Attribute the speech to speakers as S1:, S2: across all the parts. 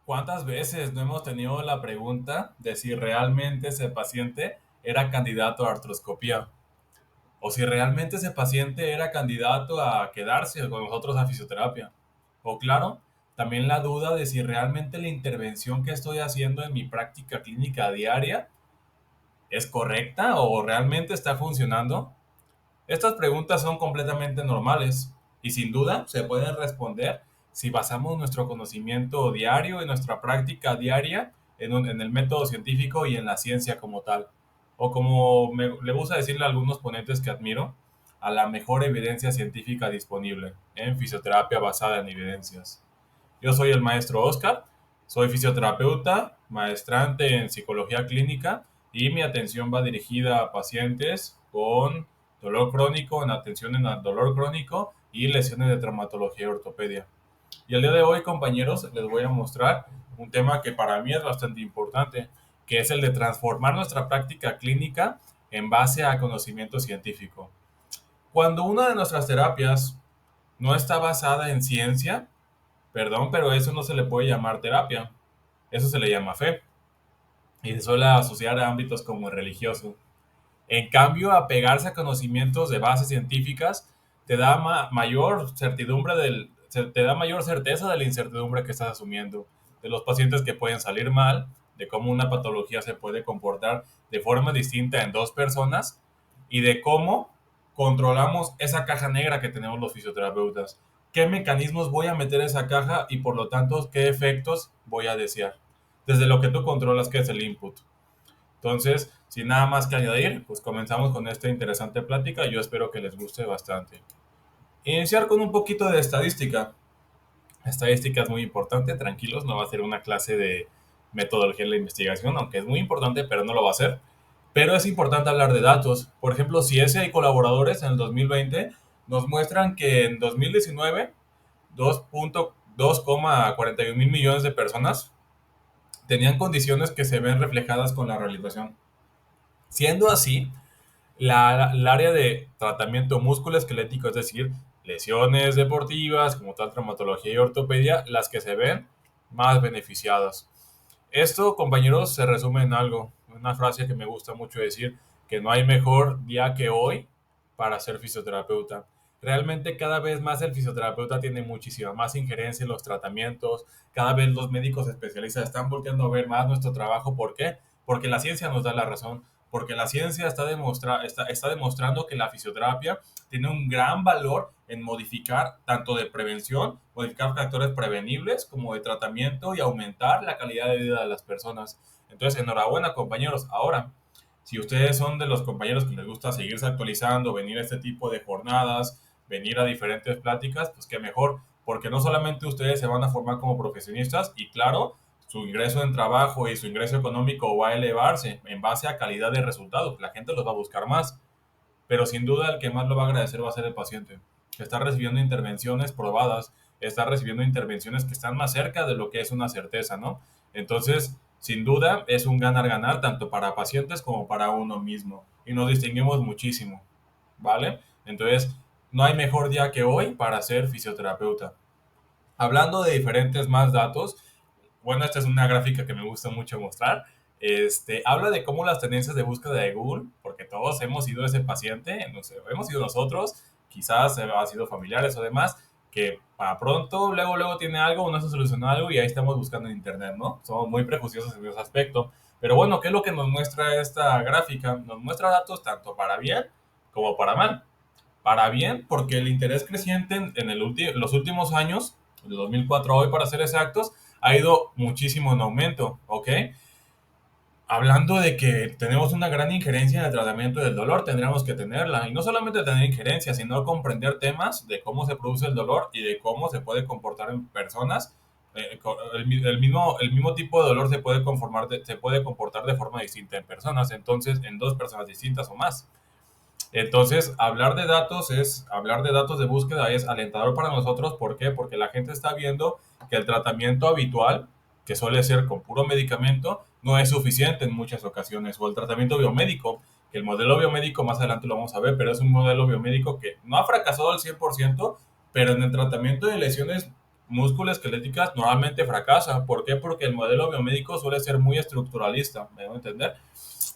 S1: ¿Cuántas veces no hemos tenido la pregunta de si realmente ese paciente era candidato a artroscopía? O si realmente ese paciente era candidato a quedarse con nosotros a fisioterapia. O claro, también la duda de si realmente la intervención que estoy haciendo en mi práctica clínica diaria es correcta o realmente está funcionando. Estas preguntas son completamente normales y sin duda se pueden responder si basamos nuestro conocimiento diario y nuestra práctica diaria en el método científico y en la ciencia como tal. O como le gusta decirle a algunos ponentes que admiro, a la mejor evidencia científica disponible en fisioterapia basada en evidencias. Yo soy el maestro Oscar, soy fisioterapeuta, maestrante en psicología clínica y mi atención va dirigida a pacientes con dolor crónico, en atención en el dolor crónico y lesiones de traumatología y ortopedia. Y el día de hoy, compañeros, les voy a mostrar un tema que para mí es bastante importante, que es el de transformar nuestra práctica clínica en base a conocimiento científico. Cuando una de nuestras terapias no está basada en ciencia, perdón, pero eso no se le puede llamar terapia, eso se le llama fe y se suele asociar a ámbitos como el religioso. En cambio, apegarse a conocimientos de bases científicas te da mayor certidumbre te da mayor certeza de la incertidumbre que estás asumiendo, de los pacientes que pueden salir mal, de cómo una patología se puede comportar de forma distinta en dos personas y de cómo controlamos esa caja negra que tenemos los fisioterapeutas. ¿Qué mecanismos voy a meter en esa caja y por lo tanto qué efectos voy a desear? Desde lo que tú controlas, que es el input. Entonces, sin nada más que añadir, pues comenzamos con esta interesante plática. Yo espero que les guste bastante. Iniciar con un poquito de estadística. Estadística es muy importante, tranquilos, no va a ser una clase de metodología en la investigación, aunque es muy importante, pero no lo va a ser. Pero es importante hablar de datos. Por ejemplo, CIESE y colaboradores en el 2020 nos muestran que en 2019 2.241 mil millones de personas tenían condiciones que se ven reflejadas con la rehabilitación. Siendo así, el área de tratamiento musculoesquelético, es decir, lesiones deportivas como tal traumatología y ortopedia, las que se ven más beneficiadas. Esto, compañeros, se resume en algo, una frase que me gusta mucho decir, que no hay mejor día que hoy para ser fisioterapeuta. Realmente cada vez más el fisioterapeuta tiene muchísima más injerencia en los tratamientos, cada vez los médicos especialistas están volteando a ver más nuestro trabajo. ¿Por qué? Porque la ciencia nos da la razón, porque la ciencia está demostrando que la fisioterapia tiene un gran valor en modificar tanto de prevención, modificar factores prevenibles como de tratamiento y aumentar la calidad de vida de las personas. Entonces, enhorabuena compañeros. Ahora, si ustedes son de los compañeros que les gusta seguirse actualizando, venir a este tipo de jornadas, venir a diferentes pláticas, pues qué mejor, porque no solamente ustedes se van a formar como profesionistas y claro, su ingreso en trabajo y su ingreso económico va a elevarse en base a calidad de resultados. La gente los va a buscar más, pero sin duda el que más lo va a agradecer va a ser el paciente. Está recibiendo intervenciones probadas, está recibiendo intervenciones que están más cerca de lo que es una certeza, ¿no? Entonces, sin duda, es un ganar-ganar tanto para pacientes como para uno mismo. Y nos distinguimos muchísimo, ¿vale? Entonces, no hay mejor día que hoy para ser fisioterapeuta. Hablando de diferentes más datos, bueno, esta es una gráfica que me gusta mucho mostrar. Habla de cómo las tendencias de búsqueda de Google, porque todos hemos sido ese paciente, no sé, hemos sido nosotros, quizás ha sido familiares o demás, que para pronto, luego tiene algo, no se solucionó algo y ahí estamos buscando en internet, ¿no? Somos muy prejuiciosos en ese aspecto. Pero bueno, ¿qué es lo que nos muestra esta gráfica? Nos muestra datos tanto para bien como para mal. Para bien, porque el interés creciente los últimos años, de 2004 a hoy para ser exactos, ha ido muchísimo en aumento, ¿ok? Hablando de que tenemos una gran injerencia en el tratamiento del dolor, tendríamos que tenerla. Y no solamente tener injerencia, sino comprender temas de cómo se produce el dolor y de cómo se puede comportar en personas. El mismo tipo de dolor se puede comportar de forma distinta en personas, entonces en dos personas distintas o más. Entonces, hablar de datos de búsqueda es alentador para nosotros. ¿Por qué? Porque la gente está viendo que el tratamiento habitual, que suele ser con puro medicamento, no es suficiente en muchas ocasiones. O el tratamiento biomédico, que el modelo biomédico más adelante lo vamos a ver, pero es un modelo biomédico que no ha fracasado al 100%, pero en el tratamiento de lesiones musculoesqueléticas normalmente fracasa. ¿Por qué? Porque el modelo biomédico suele ser muy estructuralista, ¿me debo entender?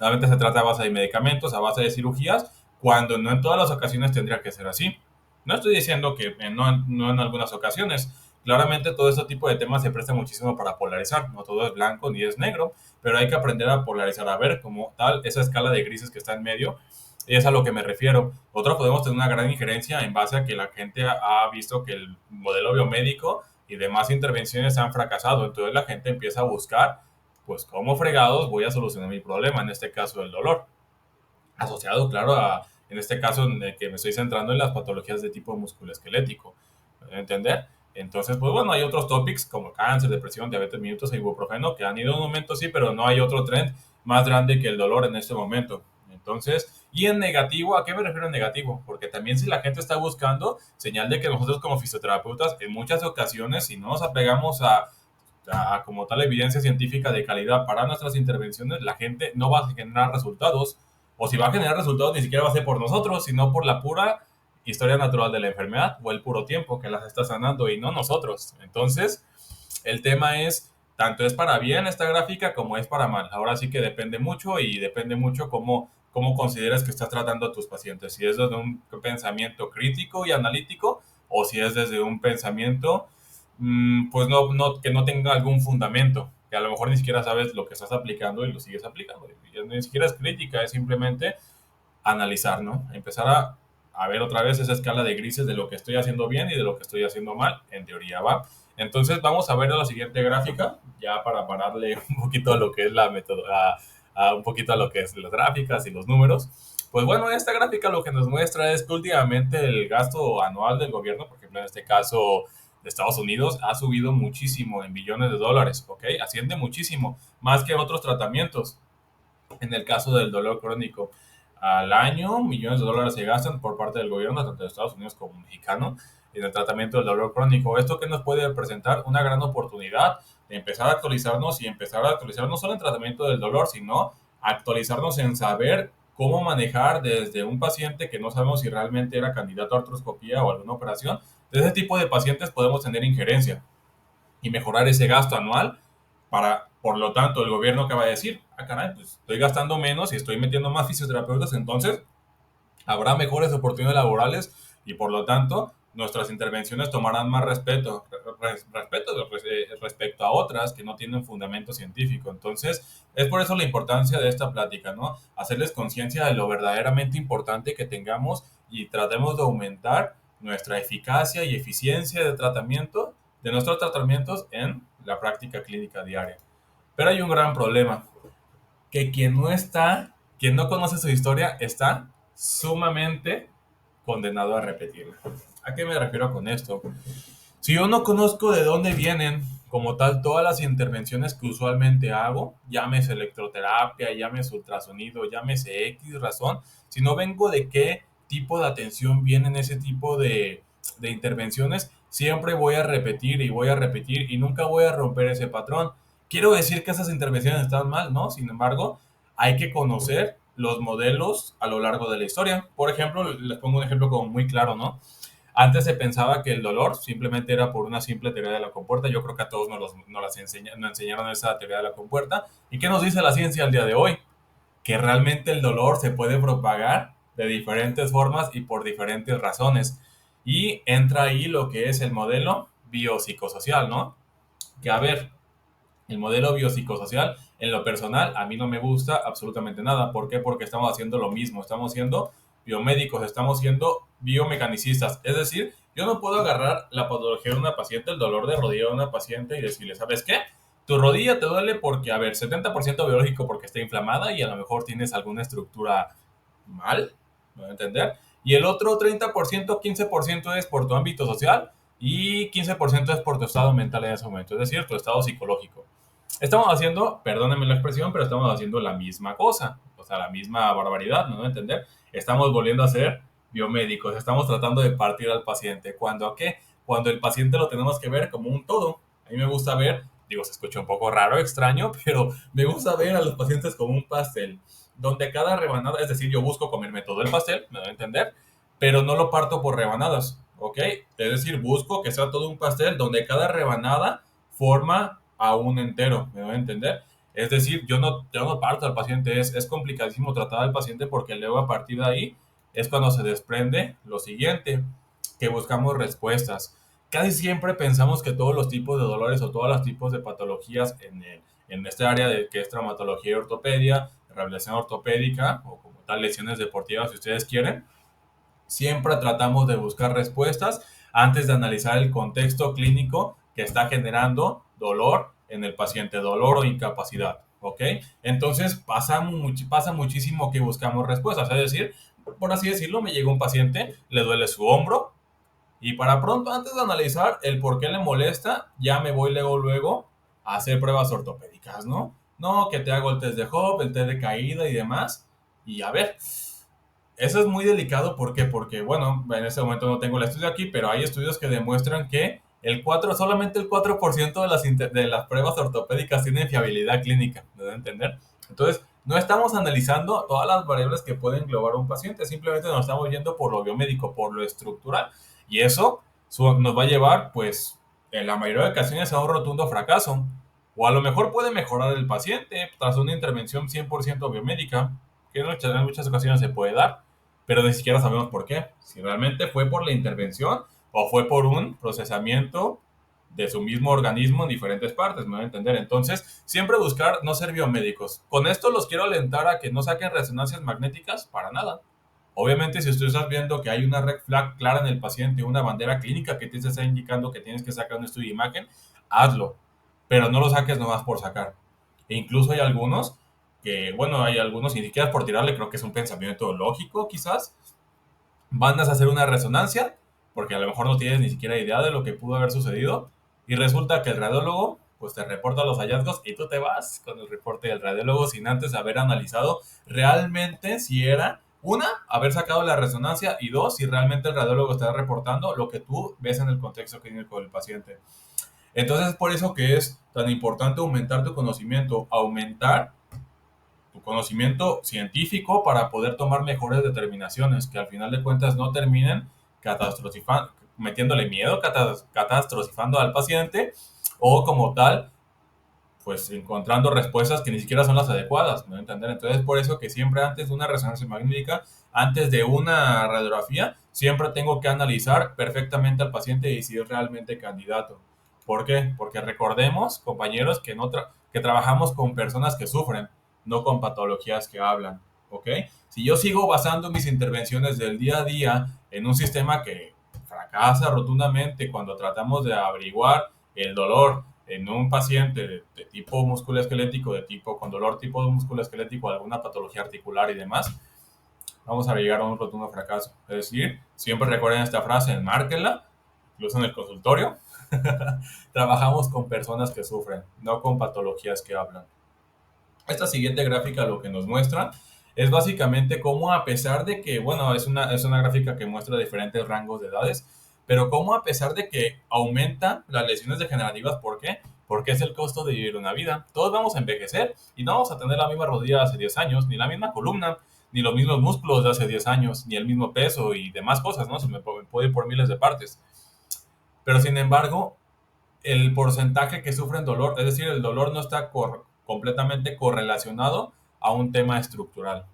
S1: Normalmente se trata a base de medicamentos, a base de cirugías, cuando no en todas las ocasiones tendría que ser así. No estoy diciendo que no en algunas ocasiones. Claramente todo este tipo de temas se presta muchísimo para polarizar. No todo es blanco ni es negro, pero hay que aprender a polarizar, a ver como tal esa escala de grises que está en medio. Y es a lo que me refiero. Otros podemos tener una gran injerencia en base a que la gente ha visto que el modelo biomédico y demás intervenciones han fracasado. Entonces la gente empieza a buscar, pues, cómo fregados voy a solucionar mi problema, en este caso el dolor. Asociado, claro, en este caso en el que me estoy centrando en las patologías de tipo musculoesquelético. ¿Me entender? Entonces, pues bueno, hay otros topics como cáncer, depresión, diabetes mellitus e ibuprofeno que han ido en un momento sí, pero no hay otro trend más grande que el dolor en este momento. Entonces, y en negativo, ¿a qué me refiero en negativo? Porque también si la gente está buscando señal de que nosotros como fisioterapeutas en muchas ocasiones, si no nos apegamos a como tal evidencia científica de calidad para nuestras intervenciones, la gente no va a generar resultados, o si va a generar resultados ni siquiera va a ser por nosotros, sino por la pura historia natural de la enfermedad o el puro tiempo que las está sanando y no nosotros. Entonces, el tema es, tanto es para bien esta gráfica como es para mal. Ahora sí que depende mucho y depende mucho cómo consideras que estás tratando a tus pacientes. Si es desde un pensamiento crítico y analítico o si es desde un pensamiento pues que no tenga algún fundamento, que a lo mejor ni siquiera sabes lo que estás aplicando y lo sigues aplicando. Y ni siquiera es crítica, es simplemente analizar, ¿no? Empezar a ver otra vez esa escala de grises de lo que estoy haciendo bien y de lo que estoy haciendo mal, en teoría va. Entonces vamos a ver la siguiente gráfica, ya para pararle un poquito a lo que es la metodología, un poquito a lo que es las gráficas y los números. Pues bueno, esta gráfica lo que nos muestra es que últimamente el gasto anual del gobierno, por ejemplo en este caso de Estados Unidos, ha subido muchísimo en billones de dólares, ¿ok? Asciende muchísimo, más que otros tratamientos. En el caso del dolor crónico, al año millones de dólares se gastan por parte del gobierno, tanto de Estados Unidos como mexicano, en el tratamiento del dolor crónico. Esto que nos puede presentar una gran oportunidad de empezar a actualizarnos y empezar a actualizar no solo en tratamiento del dolor, sino actualizarnos en saber cómo manejar desde un paciente que no sabemos si realmente era candidato a artroscopía o alguna operación. De ese tipo de pacientes podemos tener injerencia y mejorar ese gasto anual para, por lo tanto, el gobierno que va a decir, ah, caray, pues estoy gastando menos y estoy metiendo más fisioterapeutas, entonces habrá mejores oportunidades laborales y por lo tanto nuestras intervenciones tomarán más respecto a otras que no tienen fundamento científico. Entonces, es por eso la importancia de esta plática, ¿no? Hacerles conciencia de lo verdaderamente importante que tengamos y tratemos de aumentar nuestra eficacia y eficiencia de tratamiento, de nuestros tratamientos en la práctica clínica diaria. Pero hay un gran problema, que quien no conoce su historia está sumamente condenado a repetirla. ¿A qué me refiero con esto? Si yo no conozco de dónde vienen como tal todas las intervenciones que usualmente hago, llámese electroterapia, llámese ultrasonido, llámese X razón, si no vengo de qué tipo de atención vienen ese tipo de intervenciones, siempre voy a repetir y voy a repetir y nunca voy a romper ese patrón. Quiero decir que esas intervenciones están mal, ¿no? Sin embargo, hay que conocer los modelos a lo largo de la historia. Por ejemplo, les pongo un ejemplo como muy claro, ¿no? Antes se pensaba que el dolor simplemente era por una simple teoría de la compuerta. Yo creo que a todos nos enseñaron esa teoría de la compuerta. ¿Y qué nos dice la ciencia al día de hoy? Que realmente el dolor se puede propagar de diferentes formas y por diferentes razones. Y entra ahí lo que es el modelo biopsicosocial, ¿no? Que a ver, el modelo biopsicosocial, en lo personal, a mí no me gusta absolutamente nada. ¿Por qué? Porque estamos haciendo lo mismo. Estamos siendo biomédicos, estamos siendo biomecanicistas. Es decir, yo no puedo agarrar la patología de una paciente, el dolor de rodilla de una paciente y decirle, ¿sabes qué? Tu rodilla te duele porque, a ver, 70% biológico porque está inflamada y a lo mejor tienes alguna estructura mal, ¿me voy a entender? Y el otro 30%, 15% es por tu ámbito social y 15% es por tu estado mental en ese momento, es decir, tu estado psicológico. Estamos haciendo, perdónenme la expresión, pero estamos haciendo la misma cosa, o sea, la misma barbaridad, ¿no? ¿Entender? Estamos volviendo a ser biomédicos, estamos tratando de partir al paciente. ¿Cuándo a qué? Cuando el paciente lo tenemos que ver como un todo. A mí me gusta ver, digo, se escucha un poco raro, extraño, pero me gusta ver a los pacientes como un pastel, donde cada rebanada, es decir, yo busco comerme todo el pastel, me doy a entender, pero no lo parto por rebanadas. ¿ok? Es decir, busco que sea todo un pastel donde cada rebanada forma a un entero, ¿me voy a entender? Es decir, yo no parto al paciente, es complicadísimo tratar al paciente porque luego a partir de ahí es cuando se desprende lo siguiente, que buscamos respuestas. Casi siempre pensamos que todos los tipos de dolores o todos los tipos de patologías en este área de que es traumatología y ortopedia, rehabilitación ortopédica o como tal lesiones deportivas si ustedes quieren, siempre tratamos de buscar respuestas antes de analizar el contexto clínico que está generando dolor en el paciente, dolor o incapacidad, ¿ok? Entonces pasa muchísimo que buscamos respuestas, es decir, por así decirlo, me llega un paciente, le duele su hombro y para pronto, antes de analizar el por qué le molesta, ya me voy luego a hacer pruebas ortopédicas, ¿no? No, que te hago el test de Hop, el test de caída y demás. Y a ver, eso es muy delicado, ¿por qué? Porque, bueno, en este momento no tengo el estudio aquí, pero hay estudios que demuestran que solamente el 4% de las pruebas ortopédicas tienen fiabilidad clínica, ¿me da a entender? Entonces, no estamos analizando todas las variables que pueden englobar un paciente, simplemente nos estamos yendo por lo biomédico, por lo estructural, y eso nos va a llevar, pues, en la mayoría de ocasiones a un rotundo fracaso. O a lo mejor puede mejorar el paciente tras una intervención 100% biomédica, que en muchas ocasiones se puede dar, pero ni siquiera sabemos por qué. Si realmente fue por la intervención o fue por un procesamiento de su mismo organismo en diferentes partes, me voy a entender. Entonces, siempre buscar no ser biomédicos. Con esto los quiero alentar a que no saquen resonancias magnéticas para nada. Obviamente, si tú estás viendo que hay una red flag clara en el paciente, una bandera clínica que te está indicando que tienes que sacar un estudio de imagen, hazlo, pero no lo saques nomás por sacar. E incluso hay algunos que, bueno, hay algunos, y ni siquiera por tirarle, creo que es un pensamiento lógico, quizás, mandas a hacer una resonancia, porque a lo mejor no tienes ni siquiera idea de lo que pudo haber sucedido, y resulta que el radiólogo pues te reporta los hallazgos y tú te vas con el reporte del radiólogo sin antes haber analizado realmente si era, una, haber sacado la resonancia y dos, si realmente el radiólogo está reportando lo que tú ves en el contexto clínico del paciente. Entonces es por eso que es tan importante aumentar tu conocimiento, aumentar tu conocimiento científico para poder tomar mejores determinaciones que al final de cuentas no terminen metiéndole miedo, catastrofizando al paciente o como tal, pues encontrando respuestas que ni siquiera son las adecuadas, ¿me voy a entender? Entonces por eso que siempre antes de una resonancia magnética, antes de una radiografía, siempre tengo que analizar perfectamente al paciente y si es realmente candidato. ¿Por qué? Porque recordemos, compañeros, que trabajamos con personas que sufren, no con patologías que hablan, ¿ok? Si yo sigo basando mis intervenciones del día a día en un sistema que fracasa rotundamente cuando tratamos de averiguar el dolor en un paciente de tipo musculoesquelético, de tipo con dolor tipo musculoesquelético, alguna patología articular y demás, vamos a llegar a un rotundo fracaso. Es decir, siempre recuerden esta frase, enmárquenla, incluso en el consultorio. Trabajamos con personas que sufren, no con patologías que hablan. Esta siguiente gráfica lo que nos muestra es básicamente cómo a pesar de que, bueno, es una gráfica que muestra diferentes rangos de edades, pero cómo a pesar de que aumentan las lesiones degenerativas, ¿por qué? Porque es el costo de vivir una vida. Todos vamos a envejecer y no vamos a tener la misma rodilla de hace 10 años, ni la misma columna, ni los mismos músculos de hace 10 años, ni el mismo peso y demás cosas, ¿no? Se me puede ir por miles de partes. Pero sin embargo, el porcentaje que sufren dolor, es decir, el dolor no está completamente correlacionado a un tema estructural.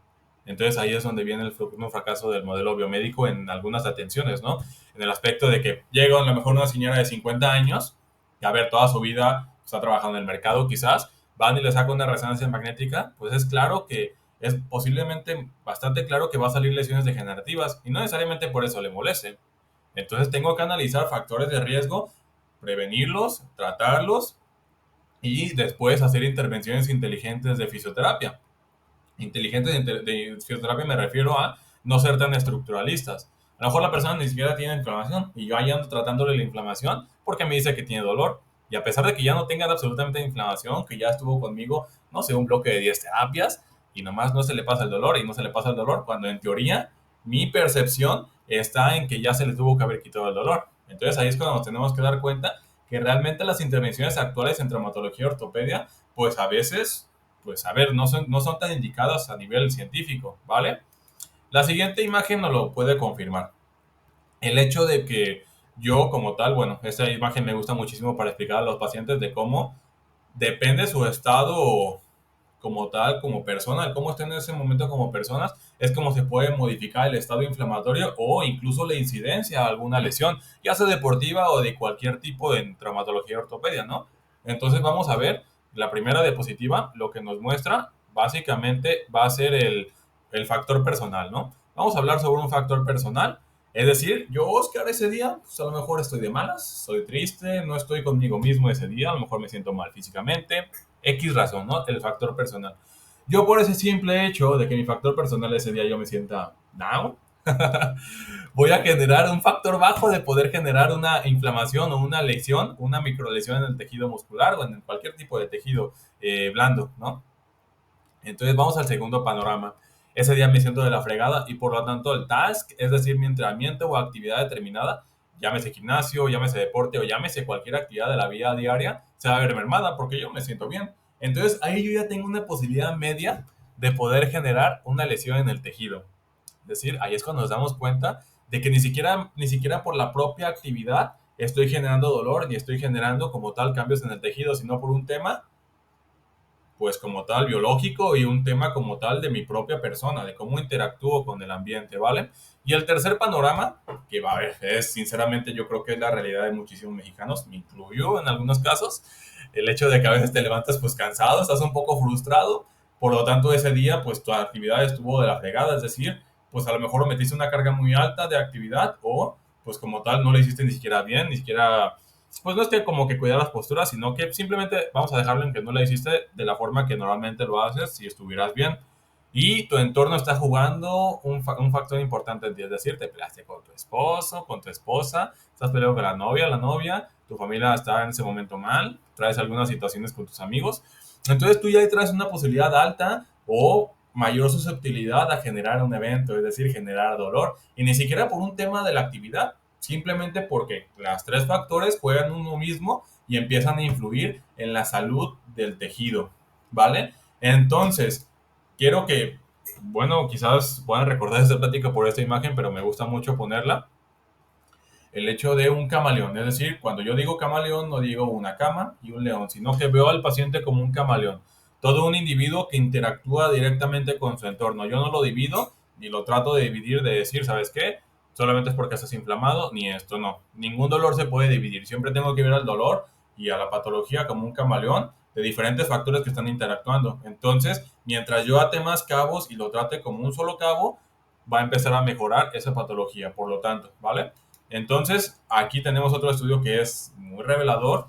S1: Entonces ahí es donde viene el fracaso del modelo biomédico en algunas atenciones, ¿no? En el aspecto de que llega a lo mejor una señora de 50 años, que a ver, toda su vida está trabajando en el mercado quizás, van y le sacan una resonancia magnética, pues es claro que es posiblemente bastante claro que va a salir lesiones degenerativas y no necesariamente por eso le moleste. Entonces tengo que analizar factores de riesgo, prevenirlos, tratarlos y después hacer intervenciones inteligentes de fisioterapia. Inteligentes de fisioterapia me refiero a no ser tan estructuralistas. A lo mejor la persona ni siquiera tiene inflamación y yo ahí ando tratándole la inflamación porque me dice que tiene dolor. Y a pesar de que ya no tenga absolutamente inflamación, que ya estuvo conmigo, no sé, un bloque de 10 terapias y nomás no se le pasa el dolor y no se le pasa el dolor, cuando en teoría mi percepción está en que ya se le tuvo que haber quitado el dolor. Entonces ahí es cuando nos tenemos que dar cuenta que realmente las intervenciones actuales en traumatología y ortopedia, pues a veces, pues a ver, no son tan indicadas a nivel científico, ¿vale? La siguiente imagen nos lo puede confirmar. El hecho de que yo como tal, bueno, esta imagen me gusta muchísimo para explicar a los pacientes de cómo depende su estado como tal, como persona, el cómo estén en ese momento como personas, es como se puede modificar el estado inflamatorio o incluso la incidencia a alguna lesión, ya sea deportiva o de cualquier tipo de traumatología ortopedia, ¿no? Entonces vamos a ver la primera diapositiva, lo que nos muestra básicamente va a ser el factor personal, ¿no? Vamos a hablar sobre un factor personal, es decir, yo, Oscar, ese día, pues a lo mejor estoy de malas, soy triste, no estoy conmigo mismo ese día, a lo mejor me siento mal físicamente, X razón, ¿no? El factor personal. Yo por ese simple hecho de que mi factor personal ese día yo me sienta down, voy a generar un factor bajo de poder generar una inflamación o una lesión, una microlesión en el tejido muscular o en cualquier tipo de tejido blando, ¿no? Entonces vamos al segundo panorama. Ese día me siento de la fregada y por lo tanto el task, es decir, mi entrenamiento o actividad determinada, llámese gimnasio, llámese deporte o llámese cualquier actividad de la vida diaria, se va a ver mermada porque yo me siento bien. Entonces ahí yo ya tengo una posibilidad media de poder generar una lesión en el tejido. Es decir, ahí es cuando nos damos cuenta de que ni siquiera por la propia actividad estoy generando dolor ni estoy generando como tal cambios en el tejido, sino por un tema pues como tal biológico y un tema como tal de mi propia persona, de cómo interactúo con el ambiente, ¿vale? Y el tercer panorama, que va a ver, es sinceramente yo creo que es la realidad de muchísimos mexicanos, me incluyo en algunos casos, el hecho de que a veces te levantas pues cansado, estás un poco frustrado, por lo tanto ese día pues tu actividad estuvo de la fregada, es decir, pues a lo mejor metiste una carga muy alta de actividad o pues como tal no lo hiciste ni siquiera bien, ni siquiera pues no es que como que cuidar las posturas, sino que simplemente vamos a dejarlo en que no la hiciste de la forma que normalmente lo haces si estuvieras bien. Y tu entorno está jugando un factor importante en ti, es decir, te peleaste con tu esposo, con tu esposa, estás peleando con la novia, tu familia está en ese momento mal, traes algunas situaciones con tus amigos. Entonces tú ya traes una posibilidad alta o mayor susceptibilidad a generar un evento, es decir, generar dolor. Y ni siquiera por un tema de la actividad, simplemente porque las tres factores juegan uno mismo y empiezan a influir en la salud del tejido, ¿vale? Entonces, quiero que, bueno, quizás puedan recordar esta plática por esta imagen, pero me gusta mucho ponerla, el hecho de un camaleón, es decir, cuando yo digo camaleón no digo una cama y un león, sino que veo al paciente como un camaleón, todo un individuo que interactúa directamente con su entorno. Yo no lo divido ni lo trato de dividir de decir, ¿sabes qué? Solamente es porque estás inflamado, ni esto, no. Ningún dolor se puede dividir. Siempre tengo que ver al dolor y a la patología como un camaleón de diferentes factores que están interactuando. Entonces, mientras yo ate más cabos y lo trate como un solo cabo, va a empezar a mejorar esa patología, por lo tanto, ¿vale? Entonces, aquí tenemos otro estudio que es muy revelador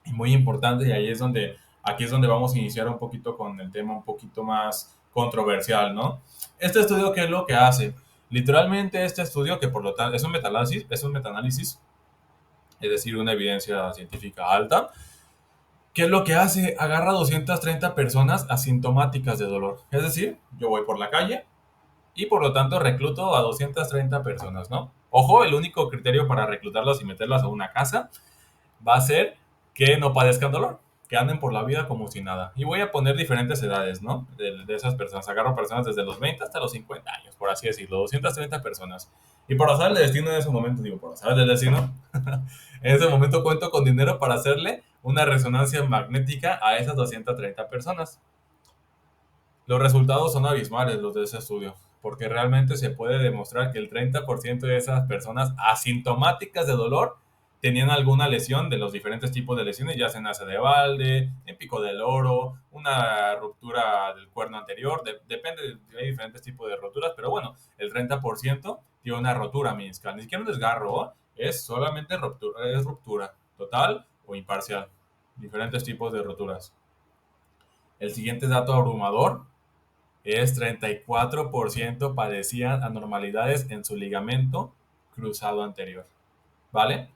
S1: y muy importante y ahí es donde, aquí es donde vamos a iniciar un poquito con el tema un poquito más controversial, ¿no? Este estudio, ¿qué es lo que hace? Literalmente este estudio, que por lo tanto es un metaanálisis, es decir, una evidencia científica alta, ¿qué es lo que hace? Agarra 230 personas asintomáticas de dolor. Es decir, yo voy por la calle, y por lo tanto recluto a 230 personas, ¿no? Ojo, el único criterio para reclutarlas y meterlas a una casa va a ser que no padezcan dolor, que anden por la vida como si nada. Y voy a poner diferentes edades, ¿no? De esas personas. Agarro personas desde los 20 hasta los 50 años, por así decirlo, 230 personas. Y por azar el destino en ese momento, digo, por azar del destino, en ese momento cuento con dinero para hacerle una resonancia magnética a esas 230 personas. Los resultados son abismales los de ese estudio, porque realmente se puede demostrar que el 30% de esas personas asintomáticas de dolor tenían alguna lesión de los diferentes tipos de lesiones, ya sea en asa de balde, en pico del oro, una ruptura del cuerno anterior, depende, hay diferentes tipos de roturas, pero bueno, el 30% tiene una rotura meniscal, ni siquiera un desgarro, es solamente ruptura, es ruptura total o imparcial, diferentes tipos de roturas. El siguiente dato abrumador es 34% padecían anormalidades en su ligamento cruzado anterior, ¿vale?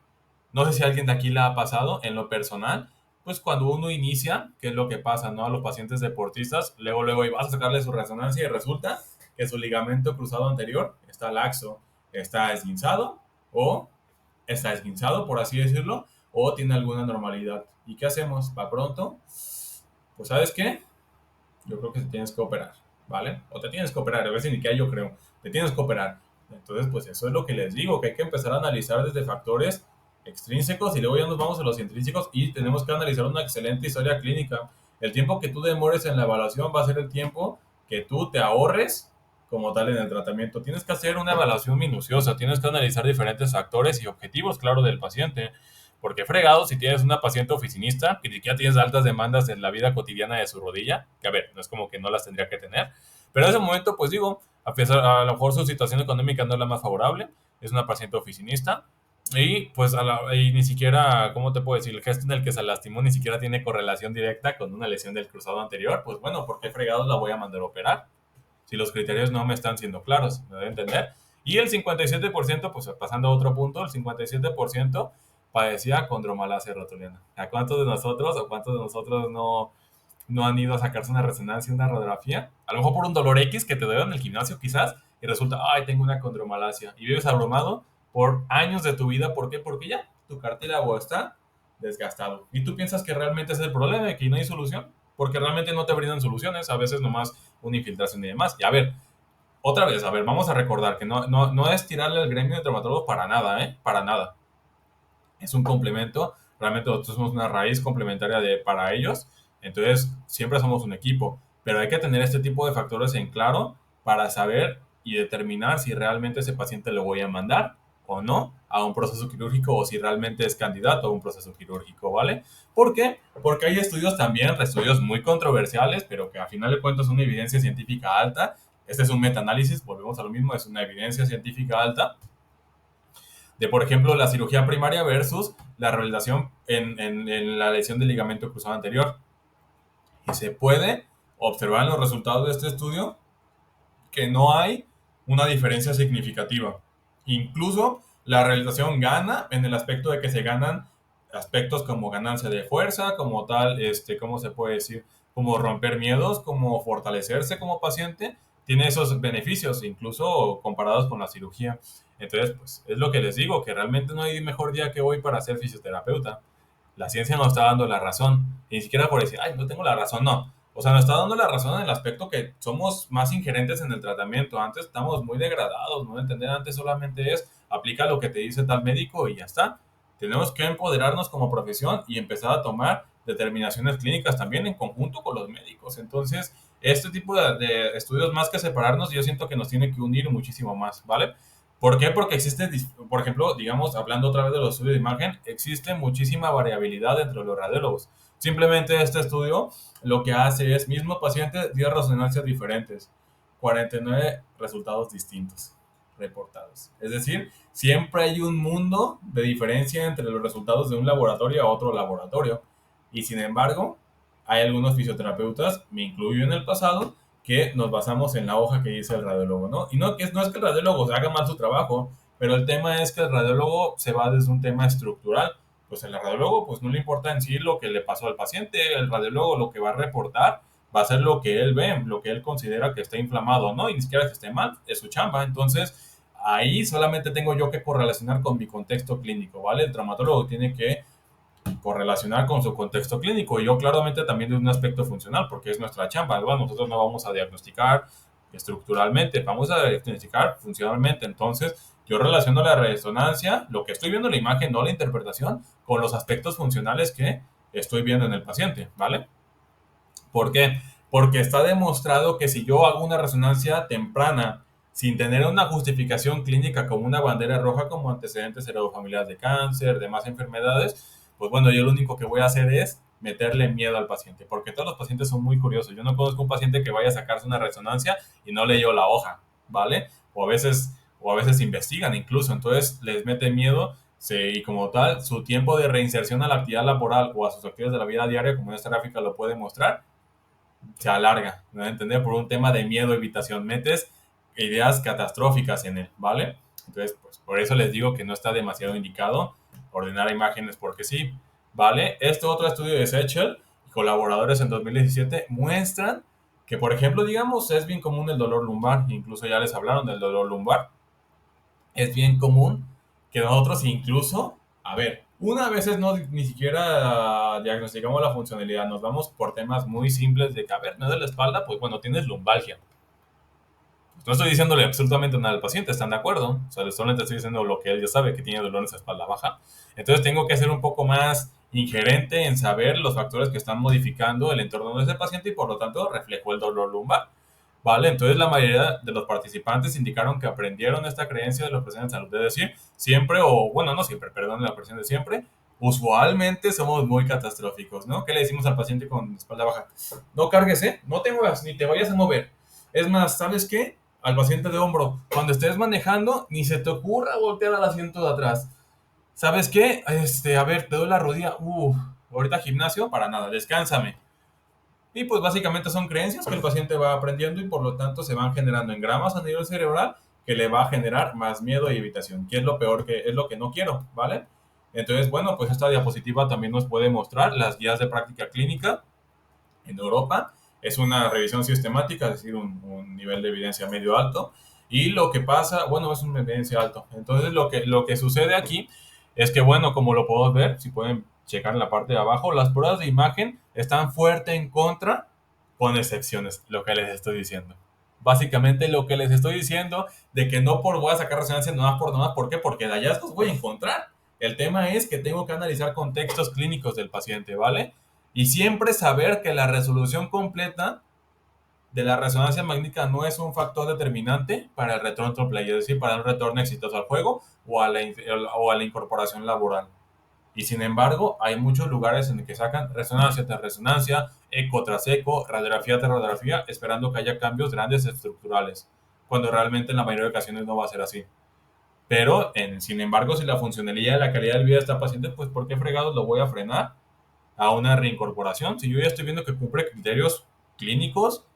S1: No sé si a alguien de aquí la ha pasado en lo personal, pues cuando uno inicia, ¿qué es lo que pasa, no? A los pacientes deportistas, luego y vas a sacarle su resonancia y resulta que su ligamento cruzado anterior está laxo, está esguinzado o está esguinzado, por así decirlo, o tiene alguna anormalidad. ¿Y qué hacemos? ¿Va pronto? Pues ¿sabes qué? Yo creo que te tienes que operar, ¿vale? O te tienes que operar, a veces ni que yo creo, te tienes que operar. Entonces, pues eso es lo que les digo, que hay que empezar a analizar desde factores extrínsecos y luego ya nos vamos a los intrínsecos y tenemos que analizar una excelente historia clínica. El tiempo que tú demores en la evaluación va a ser el tiempo que tú te ahorres como tal en el tratamiento. Tienes que hacer una evaluación minuciosa, tienes que analizar diferentes factores y objetivos, claro, del paciente. Porque fregado, si tienes una paciente oficinista que ni siquiera tienes altas demandas en la vida cotidiana de su rodilla, que a ver, no es como que no las tendría que tener, pero en ese momento, pues digo, a pesar, a lo mejor su situación económica no es la más favorable, es una paciente oficinista, y pues y ni siquiera, ¿cómo te puedo decir? El gesto en el que se lastimó ni siquiera tiene correlación directa con una lesión del cruzado anterior, pues bueno, ¿por qué fregados la voy a mandar a operar? Si los criterios no me están siendo claros, ¿me debe entender? Y el 57%, pues pasando a otro punto, el 57% padecía condromalacia rotuliana. ¿A cuántos de nosotros o cuántos de nosotros no han ido a sacarse una resonancia, una radiografía? A lo mejor por un dolor X que te duele en el gimnasio quizás y resulta, ay, tengo una condromalacia. Y vives abrumado por años de tu vida. ¿Por qué? Porque ya tu cartílago está desgastado. Y tú piensas que realmente ese es el problema y que no hay solución. Porque realmente no te brindan soluciones. A veces nomás una infiltración y demás. Y a ver, otra vez, a ver, vamos a recordar que no es tirarle al gremio de traumatólogos para nada, ¿eh? Para nada. Es un complemento. Realmente nosotros somos una raíz complementaria para ellos. Entonces, siempre somos un equipo. Pero hay que tener este tipo de factores en claro para saber y determinar si realmente ese paciente lo voy a mandar o no a un proceso quirúrgico o si realmente es candidato a un proceso quirúrgico, ¿vale? ¿Por qué? Porque hay estudios también, estudios muy controversiales, pero que a final de cuentas son una evidencia científica alta. Este es un metaanálisis, volvemos a lo mismo, es una evidencia científica alta de, por ejemplo, la cirugía primaria versus la rehabilitación en la lesión del ligamento cruzado anterior. Y se puede observar en los resultados de este estudio que no hay una diferencia significativa. Incluso la rehabilitación gana en el aspecto de que se ganan aspectos como ganancia de fuerza, como tal, ¿cómo se puede decir? Como romper miedos, como fortalecerse como paciente, tiene esos beneficios, incluso comparados con la cirugía. Entonces, pues es lo que les digo, que realmente no hay mejor día que hoy para ser fisioterapeuta. La ciencia nos está dando la razón. Y ni siquiera por decir, ay, no tengo la razón, no. O sea, nos está dando la razón en el aspecto que somos más ingerentes en el tratamiento. Antes estamos muy degradados, ¿no? Entender antes solamente es aplica lo que te dice tal médico y ya está. Tenemos que empoderarnos como profesión y empezar a tomar determinaciones clínicas también en conjunto con los médicos. Entonces, este tipo de estudios, más que separarnos, yo siento que nos tiene que unir muchísimo más, ¿vale? ¿Por qué? Porque existe, por ejemplo, digamos, hablando otra vez de los estudios de imagen, existe muchísima variabilidad entre los radiólogos. Simplemente este estudio lo que hace es, mismo paciente, 10 resonancias diferentes, 49 resultados distintos reportados. Es decir, siempre hay un mundo de diferencia entre los resultados de un laboratorio a otro laboratorio. Y sin embargo, hay algunos fisioterapeutas, me incluyo en el pasado, que nos basamos en la hoja que dice el radiólogo, ¿no? Y no es que el radiólogo haga mal su trabajo, pero el tema es que el radiólogo se va desde un tema estructural. Pues el radiólogo pues no le importa en sí lo que le pasó al paciente, el radiólogo lo que va a reportar va a ser lo que él ve, lo que él considera que está inflamado, ¿no? Y ni siquiera que esté mal, es su chamba. Entonces, ahí solamente tengo yo que correlacionar con mi contexto clínico, ¿vale? El traumatólogo tiene que correlacionar con su contexto clínico. Y yo claramente también de un aspecto funcional, porque es nuestra chamba, ¿no? Nosotros no vamos a diagnosticar estructuralmente, vamos a diagnosticar funcionalmente. Entonces, yo relaciono la resonancia, lo que estoy viendo en la imagen, no la interpretación, con los aspectos funcionales que estoy viendo en el paciente, ¿vale? ¿Por qué? Porque está demostrado que si yo hago una resonancia temprana sin tener una justificación clínica como una bandera roja, como antecedentes heredofamiliares de cáncer, demás enfermedades, pues bueno, yo lo único que voy a hacer es meterle miedo al paciente, porque todos los pacientes son muy curiosos. Yo no conozco un paciente que vaya a sacarse una resonancia y no leyó la hoja, ¿vale? O a veces investigan incluso, entonces les mete miedo y como tal, su tiempo de reinserción a la actividad laboral o a sus actividades de la vida diaria, como esta gráfica lo puede mostrar, se alarga, ¿no? ¿Entender? Por un tema de miedo, evitación, metes ideas catastróficas en él, ¿vale? Entonces, pues por eso les digo que no está demasiado indicado ordenar imágenes porque sí, ¿vale? Este otro estudio de Sechel y colaboradores en 2017 muestran que, por ejemplo, digamos, es bien común el dolor lumbar, incluso ya les hablaron del dolor lumbar, es bien común que nosotros incluso, a ver, una vez no ni siquiera diagnosticamos la funcionalidad, nos vamos por temas muy simples de que, a ver, me duele la espalda, pues bueno, tienes lumbalgia. No estoy diciéndole absolutamente nada al paciente, ¿están de acuerdo? O sea, solamente estoy diciendo lo que él ya sabe, que tiene dolor en su espalda baja. Entonces tengo que ser un poco más ingerente en saber los factores que están modificando el entorno de ese paciente y por lo tanto reflejó el dolor lumbar. ¿Vale? Entonces la mayoría de los participantes indicaron que aprendieron esta creencia de la presión de salud, es decir, siempre, o bueno, no siempre, perdón, la presión de siempre, usualmente somos muy catastróficos, ¿no? ¿Qué le decimos al paciente con espalda baja? No cargues, ¿eh? No te muevas, ni te vayas a mover. Es más, ¿sabes qué? Al paciente de hombro, cuando estés manejando, ni se te ocurra voltear al asiento de atrás. ¿Sabes qué? A ver, te doy la rodilla. Ahorita gimnasio, para nada, descánsame. Y pues básicamente son creencias que el paciente va aprendiendo y por lo tanto se van generando engramas a nivel cerebral que le va a generar más miedo y evitación, que es lo peor, que es lo que no quiero, ¿vale? Entonces, bueno, pues esta diapositiva también nos puede mostrar las guías de práctica clínica en Europa. Es una revisión sistemática, es decir, un nivel de evidencia medio alto. Y lo que pasa, bueno, es una evidencia alto. Entonces, lo que sucede aquí es que, bueno, como lo podemos ver, si pueden checar en la parte de abajo, las pruebas de imagen están fuerte en contra, con excepciones, lo que les estoy diciendo. Básicamente lo que les estoy diciendo de que no por voy a sacar resonancia no más por nomás, ¿por qué? Porque de hallazgos voy a encontrar. El tema es que tengo que analizar contextos clínicos del paciente, ¿vale? Y siempre saber que la resolución completa de la resonancia magnética no es un factor determinante para el retorno to play, es decir, para un retorno exitoso al juego o a la incorporación laboral. Y sin embargo, hay muchos lugares en los que sacan resonancia tras resonancia, eco tras eco, radiografía tras radiografía, esperando que haya cambios grandes estructurales, cuando realmente en la mayoría de ocasiones no va a ser así. Pero, sin embargo, si la funcionalidad y la calidad de vida de esta paciente, pues ¿por qué fregados lo voy a frenar a una reincorporación? Si yo ya estoy viendo que cumple criterios clínicos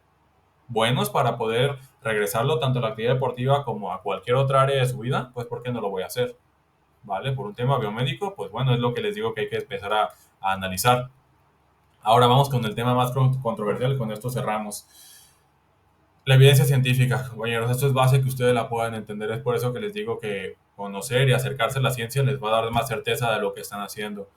S1: buenos para poder regresarlo tanto a la actividad deportiva como a cualquier otra área de su vida, pues ¿por qué no lo voy a hacer? ¿Vale? Por un tema biomédico, pues bueno, es lo que les digo que hay que empezar a analizar. Ahora vamos con el tema más controversial, con esto cerramos. La evidencia científica, compañeros, esto es base que ustedes la puedan entender, es por eso que les digo que conocer y acercarse a la ciencia les va a dar más certeza de lo que están haciendo.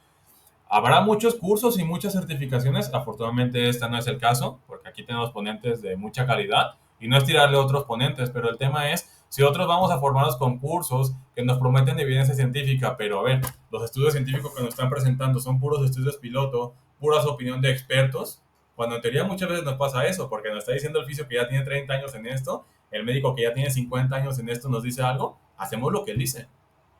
S1: Habrá muchos cursos y muchas certificaciones. Afortunadamente, este no es el caso, porque aquí tenemos ponentes de mucha calidad y no es tirarle a otros ponentes, pero el tema es si otros vamos a formarnos con cursos que nos prometen evidencia científica, pero a ver, los estudios científicos que nos están presentando son puros estudios piloto, puras opinión de expertos, cuando en teoría muchas veces nos pasa eso, porque nos está diciendo el fisio que ya tiene 30 años en esto, el médico que ya tiene 50 años en esto nos dice algo, hacemos lo que él dice,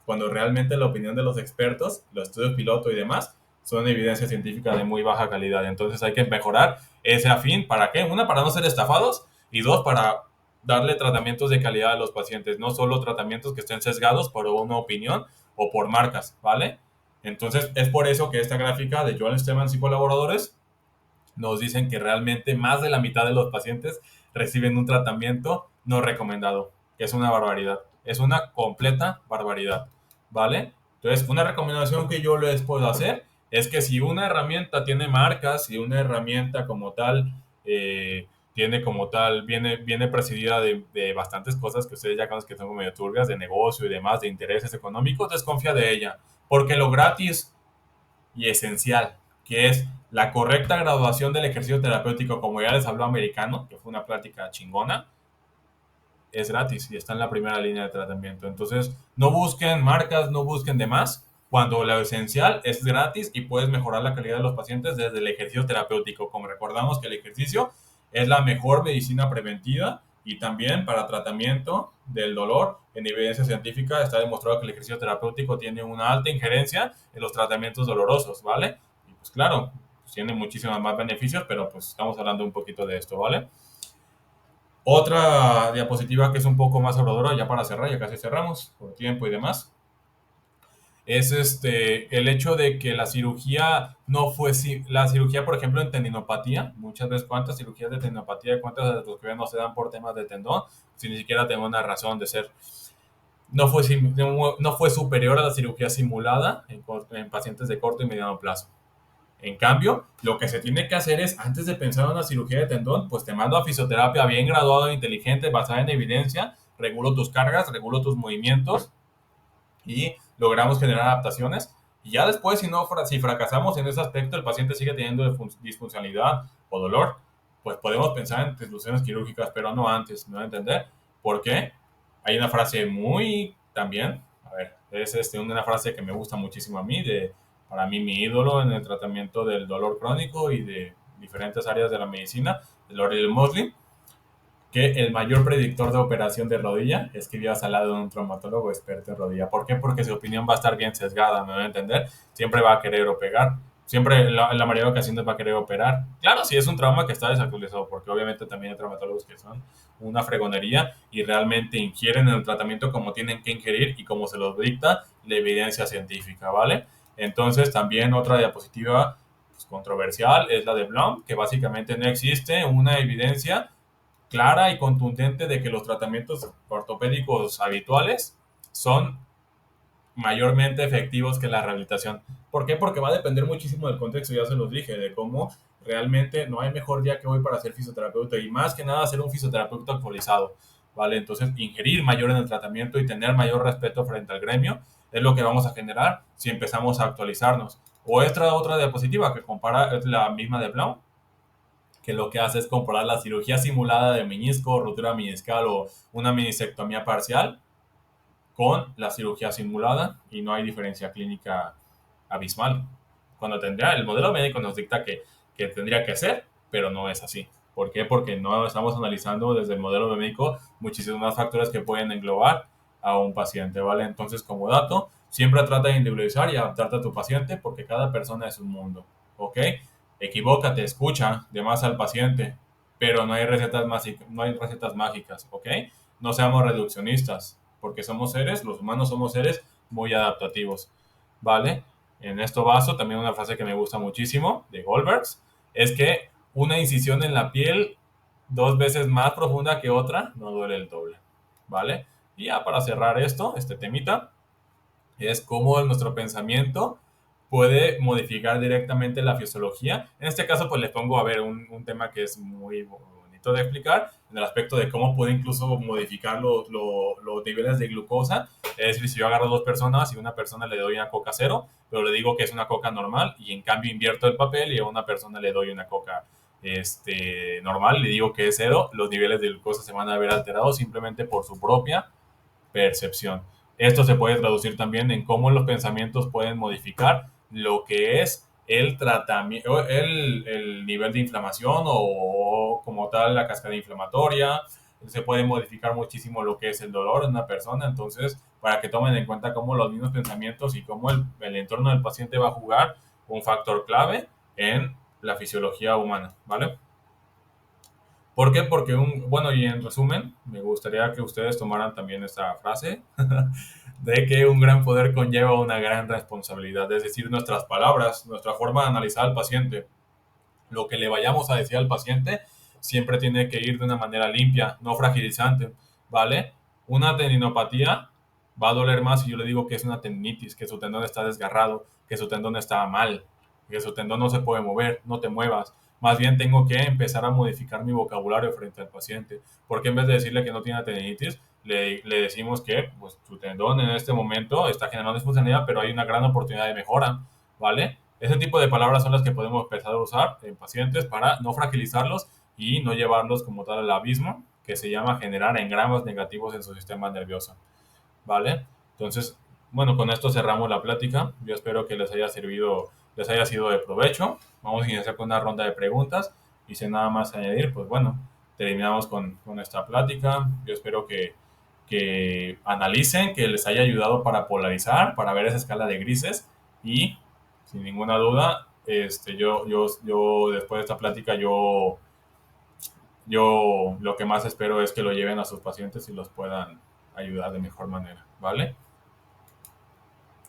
S1: cuando realmente la opinión de los expertos, los estudios piloto y demás, son evidencia científica de muy baja calidad. Entonces hay que mejorar ese afín. ¿Para qué? Una, para no ser estafados y dos, para darle tratamientos de calidad a los pacientes, no solo tratamientos que estén sesgados por una opinión o por marcas, ¿vale? Entonces es por eso que esta gráfica de Joel Stemans y colaboradores nos dicen que realmente más de la mitad de los pacientes reciben un tratamiento no recomendado, que es una barbaridad, es una completa barbaridad, ¿vale? Entonces, una recomendación que yo les puedo hacer es que si una herramienta tiene marcas, si una herramienta como tal tiene como tal, viene presidida de bastantes cosas que ustedes ya conocen que son medio turbias, de negocio y demás, de intereses económicos, desconfía de ella, porque lo gratis y esencial, que es la correcta graduación del ejercicio terapéutico, como ya les habló Americano, que fue una plática chingona, es gratis y está en la primera línea de tratamiento. Entonces, no busquen marcas, no busquen demás, cuando lo esencial es gratis y puedes mejorar la calidad de los pacientes desde el ejercicio terapéutico. Como recordamos que el ejercicio es la mejor medicina preventiva y también para tratamiento del dolor. En evidencia científica está demostrado que el ejercicio terapéutico tiene una alta injerencia en los tratamientos dolorosos, ¿vale? Y pues claro, pues tiene muchísimos más beneficios, pero pues estamos hablando un poquito de esto, ¿vale? Otra diapositiva que es un poco más abrumadora, ya para cerrar, ya casi cerramos por tiempo y demás, es el hecho de que la cirugía no fue, la cirugía, por ejemplo, en tendinopatía, muchas veces cuántas cirugías de tendinopatía, cuántas de los que no se dan por temas de tendón, si ni siquiera tengo una razón de ser. No fue superior a la cirugía simulada en pacientes de corto y mediano plazo. En cambio, lo que se tiene que hacer es, antes de pensar en una cirugía de tendón, pues te mando a fisioterapia bien graduada, inteligente, basada en evidencia, regulo tus cargas, regulo tus movimientos y logramos generar adaptaciones. Y ya después, si fracasamos en ese aspecto, el paciente sigue teniendo disfuncionalidad o dolor, pues podemos pensar en soluciones quirúrgicas, pero no antes, ¿me va a entender? ¿Por qué? Hay una frase muy también, a ver, es una frase que me gusta muchísimo a mí, para mí mi ídolo en el tratamiento del dolor crónico y de diferentes áreas de la medicina, de Lorel Mosley, que el mayor predictor de operación de rodilla es que vivas al lado de un traumatólogo experto en rodilla. ¿Por qué? Porque su opinión va a estar bien sesgada, ¿me voy a entender? Siempre va a querer operar. Siempre, en la mayoría de ocasiones, va a querer operar. Claro, si es un trauma que está desactualizado, porque obviamente también hay traumatólogos que son una fregonería y realmente ingieren el tratamiento como tienen que ingerir y como se los dicta la evidencia científica, ¿vale? Entonces, también otra diapositiva pues, controversial es la de Blum, que básicamente no existe una evidencia clara y contundente de que los tratamientos ortopédicos habituales son mayormente efectivos que la rehabilitación. ¿Por qué? Porque va a depender muchísimo del contexto, ya se los dije, de cómo realmente no hay mejor día que hoy para ser fisioterapeuta y más que nada ser un fisioterapeuta actualizado, ¿vale? Entonces, ingerir mayor en el tratamiento y tener mayor respeto frente al gremio es lo que vamos a generar si empezamos a actualizarnos. O esta otra diapositiva que compara, es la misma de Blount, que lo que hace es comparar la cirugía simulada de menisco, rotura meniscal o una meniscectomía parcial con la cirugía simulada y no hay diferencia clínica abismal. Cuando tendría, el modelo médico nos dicta que tendría que ser, pero no es así. ¿Por qué? Porque no estamos analizando desde el modelo médico muchísimos más factores que pueden englobar a un paciente, ¿vale? Entonces, como dato, siempre trata de individualizar y adaptarte a tu paciente porque cada persona es un mundo, ¿ok? Equivócate, escucha de más al paciente, pero no hay recetas mágicas, ¿ok? No seamos reduccionistas, porque somos seres, los humanos somos seres muy adaptativos, ¿vale? En esto baso también una frase que me gusta muchísimo de Goldbergs, es que una incisión en la piel 2 veces más profunda que otra no duele el doble, ¿vale? Y ya para cerrar esto, este temita, es cómo nuestro pensamiento puede modificar directamente la fisiología. En este caso, pues les pongo a ver un tema que es muy bonito de explicar, en el aspecto de cómo puede incluso modificar los niveles de glucosa. Es decir, si yo agarro dos personas y a una persona le doy una coca cero, pero le digo que es una coca normal, y en cambio invierto el papel y a una persona le doy una coca normal, le digo que es cero, los niveles de glucosa se van a ver alterados simplemente por su propia percepción. Esto se puede traducir también en cómo los pensamientos pueden modificar lo que es el tratamiento, el nivel de inflamación o como tal la cascada inflamatoria. Se puede modificar muchísimo lo que es el dolor en una persona. Entonces, para que tomen en cuenta cómo los mismos pensamientos y cómo el entorno del paciente va a jugar un factor clave en la fisiología humana, ¿vale? ¿Por qué? Porque bueno, y en resumen, me gustaría que ustedes tomaran también esta frase de que un gran poder conlleva una gran responsabilidad, es decir, nuestras palabras, nuestra forma de analizar al paciente, lo que le vayamos a decir al paciente, siempre tiene que ir de una manera limpia, no fragilizante, ¿vale? Una tendinopatía va a doler más si yo le digo que es una tendinitis, que su tendón está desgarrado, que su tendón está mal, que su tendón no se puede mover, no te muevas. Más bien tengo que empezar a modificar mi vocabulario frente al paciente, porque en vez de decirle que no tiene tendinitis, le decimos que pues, su tendón en este momento está generando disfuncionalidad, pero hay una gran oportunidad de mejora, ¿vale? Ese tipo de palabras son las que podemos empezar a usar en pacientes para no fragilizarlos y no llevarlos como tal al abismo, que se llama generar engramas negativos en su sistema nervioso, ¿vale? Entonces, bueno, con esto cerramos la plática. Yo espero que les haya servido, les haya sido de provecho. Vamos a iniciar con una ronda de preguntas y sin nada más que añadir, pues bueno, terminamos con esta plática. Yo espero que analicen, que les haya ayudado para polarizar, para ver esa escala de grises y sin ninguna duda, yo después de esta plática, yo lo que más espero es que lo lleven a sus pacientes y los puedan ayudar de mejor manera, ¿vale?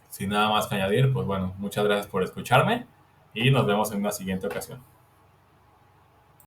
S1: Sin nada más que añadir, pues bueno, muchas gracias por escucharme y nos vemos en una siguiente ocasión.